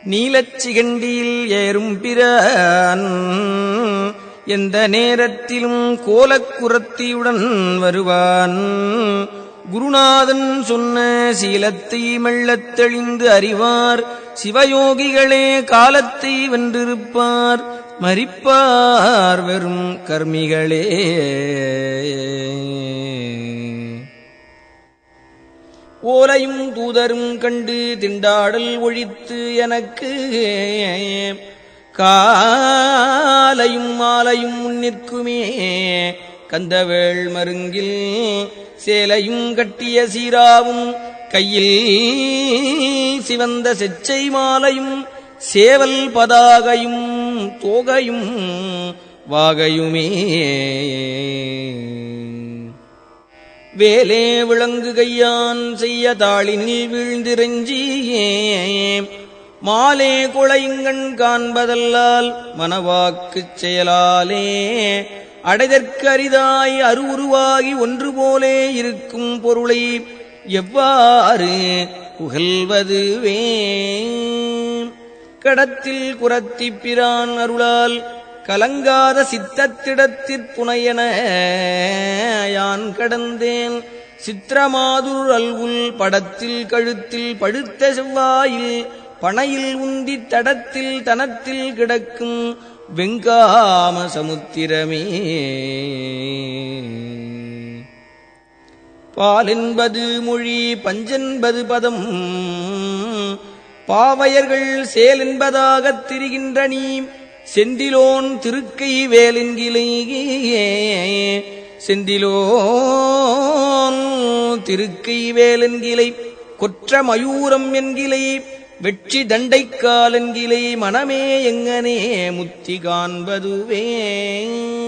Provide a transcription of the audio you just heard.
நீலச்சிகண்டியில் ஏறும் பிரான் எந்த நேரத்திலும் கோலக்குரத்தியுடன் வருவான். குருநாதன் சொன்ன சீலத்தை மெல்லத் தெளிந்து அறிவார். சிவயோகிகளே காலத்தை வென்றிருப்பார். மரிப்பார் வெறும் கர்மிகளே. ஓலையும் தூதரும் கண்டு திண்டாடல் ஒழித்து எனக்கு காலையும் மாலையும் முன்னிற்குமே. கந்தவேள் மருங்கில் சேலையும் கட்டிய சீராவும் கையில் சிவந்த செச்சை மாலையும் சேவல் பதாகையும் தோகையும் வாகையுமே. வேலே விளங்கு கையான் செய்ய தாளினில் வீழ்ந்திரஞ்சியே மாலே கொளைங்கண் காண்பதல்லால் மனவாக்குச் செயலாலே அடைதற்கு அரிதாய் அருவுருவாகி ஒன்று போலே இருக்கும் பொருளை எவ்வாறு புகழ்வதுவே. கடத்தில் குரத்திப் பிரான் அருளால் கலங்காத சித்தத்திடத்திற்புனையன யான் கடந்தேன். சித்திரமாதுர் அல்குல் படத்தில் கழுத்தில் படுத்த செவ்வாயில் பனையில் உந்தித் தடத்தில் தனத்தில் கிடக்கும் வெங்காம சமுத்திரமே. பாலென்பது மொழி பஞ்சென்பது பதம் பாவையர்கள் சேல் என்பதாகத் திரிகின்ற நீ செந்திலோன் திருக்கை வேலென்கிலேயே. செந்திலோன் திருக்கை வேலென்கிலை கொற்ற மயூரம் என்கிலை வெற்றி தண்டைக்கால் என்கிலை மனமே எங்கனே முத்தி காண்பதுவே.